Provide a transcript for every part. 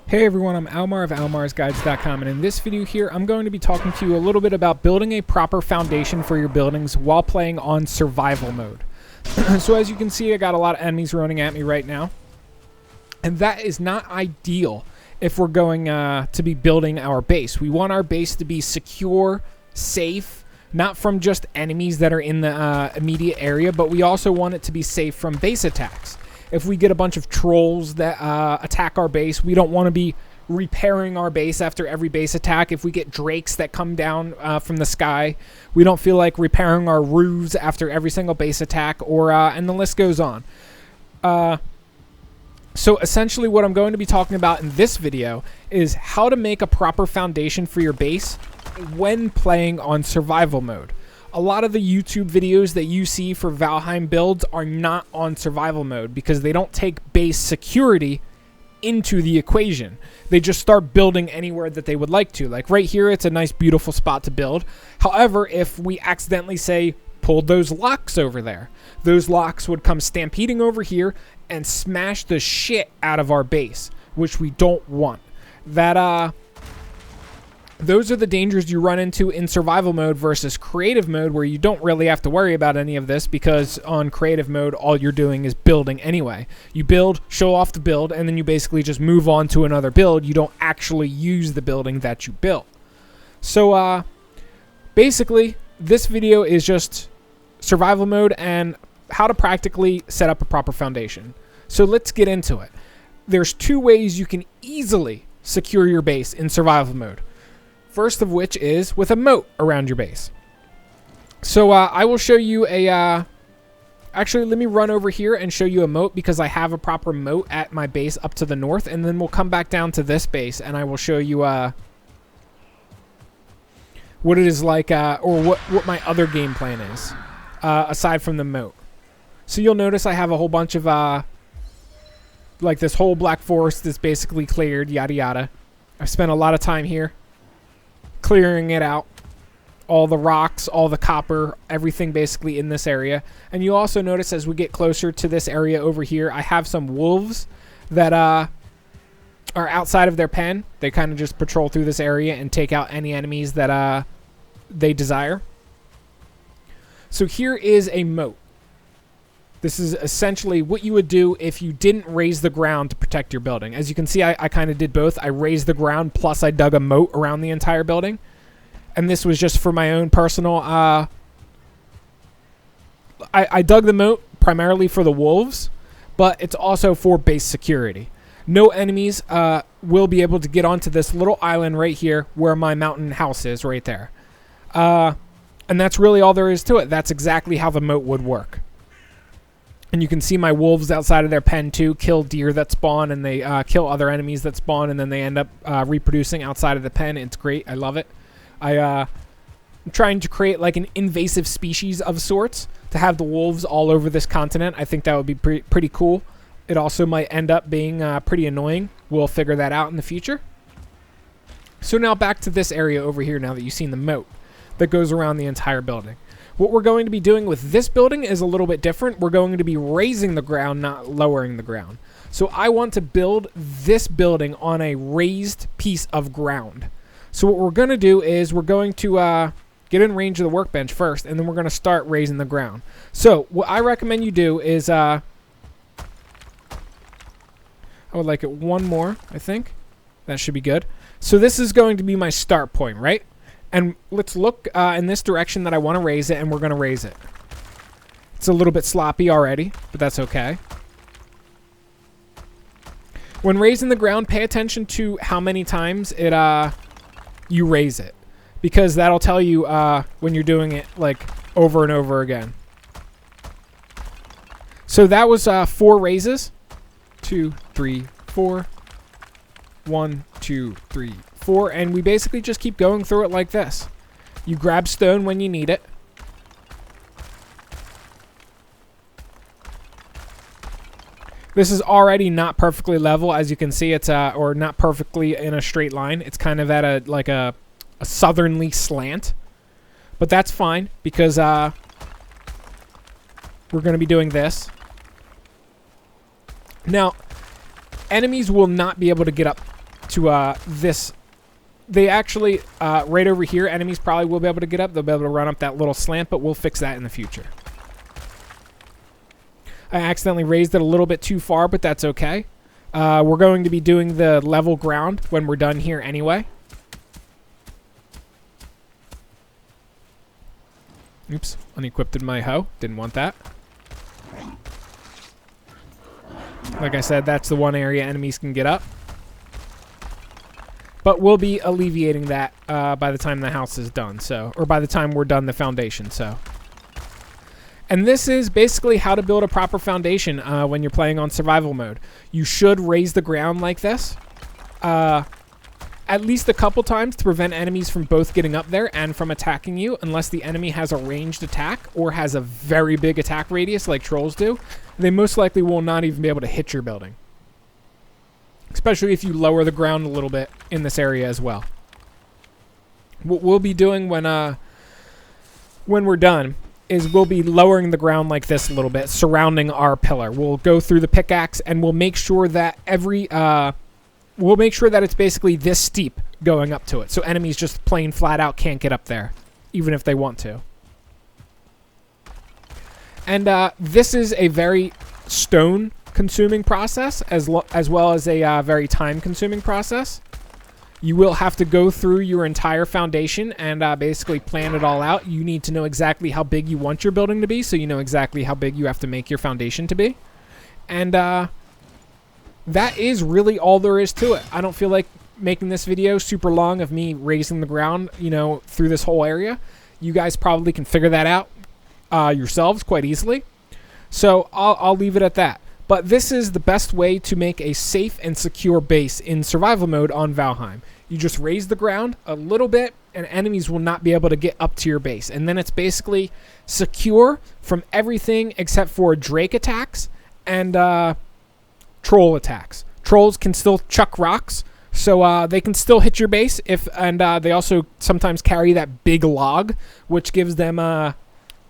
Hey everyone, I'm Almar of almarsguides.com, and in this video here I'm going to be talking to you a little bit about building a proper foundation for your buildings while playing on survival mode. So as you can see, I got a lot of enemies running at me right now, and that is not ideal if we're going to be building our base. We want our base to be secure, safe, not from just enemies that are in the immediate area, but we also want it to be safe from base attacks. If we get a bunch of trolls that attack our base, we don't want to be repairing our base after every base attack. If we get drakes that come down from the sky, we don't feel like repairing our roofs after every single base attack, or and the list goes on. So essentially what I'm going to be talking about in this video is how to make a proper foundation for your base when playing on survival mode. A lot of the YouTube videos that you see for Valheim builds are not on survival mode because they don't take base security into the equation. They just start building anywhere that they would like to. Like right here, it's a nice, beautiful spot to build. However, if we accidentally, say, pulled those locks over there, those locks would come stampeding over here and smash the shit out of our base, which we don't want. Those are the dangers you run into in survival mode versus creative mode, where you don't really have to worry about any of this, because on creative mode, all you're doing is building anyway. You build, show off the build, and then you basically just move on to another build. You don't actually use the building that you built. So basically, this video is just survival mode and how to practically set up a proper foundation. So let's get into it. There's two ways you can easily secure your base in survival mode. First of which is with a moat around your base. So I will show you a... actually, let me run over here and show you a moat, because I have a proper moat at my base up to the north. And then we'll come back down to this base and I will show you what it is like, or what my other game plan is, aside from the moat. So you'll notice I have a whole bunch of... like this whole black forest is basically cleared, yada yada. I've spent a lot of time here clearing it out, all the rocks, all the copper, everything basically in this area. And you also notice as we get closer to this area over here, I have some wolves that are outside of their pen. They kind of just patrol through this area and take out any enemies that they desire. So here is a moat. This is essentially what you would do if you didn't raise the ground to protect your building. As you can see, I kind of did both. I raised the ground, plus I dug a moat around the entire building. And this was just for my own personal... I dug the moat primarily for the wolves, but it's also for base security. No enemies will be able to get onto this little island right here where my mountain house is right there. And that's really all there is to it. That's exactly how the moat would work. And you can see my wolves outside of their pen too kill deer that spawn, and they kill other enemies that spawn, and then they end up reproducing outside of the pen. It's great. I love it. I'm trying to create like an invasive species of sorts to have the wolves all over this continent. I think that would be pretty cool. It also might end up being pretty annoying. We'll figure that out in the future. So now back to this area over here, now that you've seen the moat that goes around the entire building. What we're going to be doing with this building is a little bit different. We're going to be raising the ground, not lowering the ground. So I want to build this building on a raised piece of ground. So what we're going to do is we're going to get in range of the workbench first, and then we're going to start raising the ground. So what I recommend you do is... I would like it one more, I think. That should be good. So this is going to be my start point, right? And let's look in this direction that I want to raise it, and we're going to raise it. It's a little bit sloppy already, but that's okay. When raising the ground, pay attention to how many times you raise it, because that'll tell you when you're doing it like over and over again. So that was 4 raises. 2, 3, 4. 1, 2, 3, 4, and we basically just keep going through it like this. You grab stone when you need it. This is already not perfectly level, as you can see. It's or not perfectly in a straight line. It's kind of at a southerly slant, but that's fine, because we're going to be doing this. Now, enemies will not be able to get up to this. They actually, right over here, enemies probably will be able to get up. They'll be able to run up that little slant, but we'll fix that in the future. I accidentally raised it a little bit too far, but that's okay. We're going to be doing the level ground when we're done here anyway. Oops, unequipped my hoe. Didn't want that. Like I said, that's the one area enemies can get up. But we'll be alleviating that by the time the house is done, so, or by the time we're done the foundation, so. And this is basically how to build a proper foundation when you're playing on survival mode. You should raise the ground like this, at least a couple times to prevent enemies from both getting up there and from attacking you, unless the enemy has a ranged attack or has a very big attack radius like trolls do. They most likely will not even be able to hit your building. Especially if you lower the ground a little bit in this area as well. What we'll be doing when we're done is we'll be lowering the ground like this a little bit, surrounding our pillar. We'll go through the pickaxe and we'll make sure that it's basically this steep going up to it. So enemies just plain flat out can't get up there, even if they want to. And this is a very stone consuming process as well as a very time consuming process. You will have to go through your entire foundation and basically plan it all out. You need to know exactly how big you want your building to be, so you know exactly how big you have to make your foundation to be. And that is really all there is to it. I don't feel like making this video super long of me raising the ground, you know, through this whole area. You guys probably can figure that out yourselves quite easily. So I'll leave it at that. But this is the best way to make a safe and secure base in survival mode on Valheim. You just raise the ground a little bit and enemies will not be able to get up to your base. And then it's basically secure from everything except for Drake attacks and troll attacks. Trolls can still chuck rocks, so they can still hit your base. And they also sometimes carry that big log, which gives them a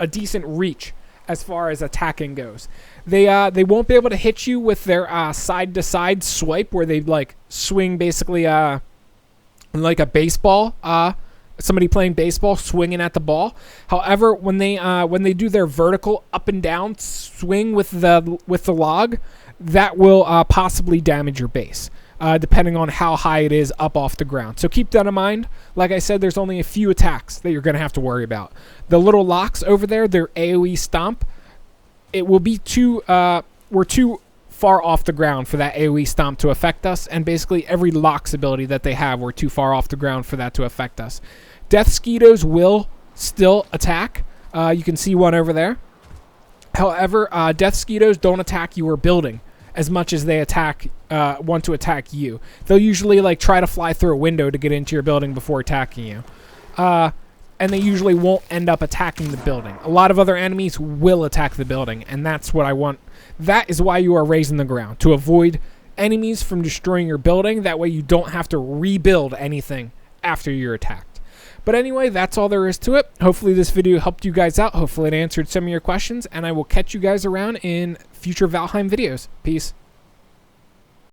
decent reach as far as attacking goes. They won't be able to hit you with their side-to-side swipe, where they like swing basically like a baseball, somebody playing baseball swinging at the ball. However, when they do their vertical up and down swing with the log, that will possibly damage your base, depending on how high it is up off the ground. So keep that in mind. Like I said, there's only a few attacks that you're going to have to worry about. The little locks over there, their AoE stomp, it will be we're too far off the ground for that AoE stomp to affect us, and basically every locks ability that they have, we're too far off the ground for that to affect us. Death Skeetos will still attack. You can see one over there. However, Death Skeetos don't attack your building as much as they want to attack you. They'll usually like try to fly through a window to get into your building before attacking you. And they usually won't end up attacking the building. A lot of other enemies will attack the building, and that's what I want. That is why you are raising the ground, to avoid enemies from destroying your building. That way you don't have to rebuild anything after you're attacked. But anyway, that's all there is to it. Hopefully this video helped you guys out. Hopefully it answered some of your questions, and I will catch you guys around in future Valheim videos. Peace.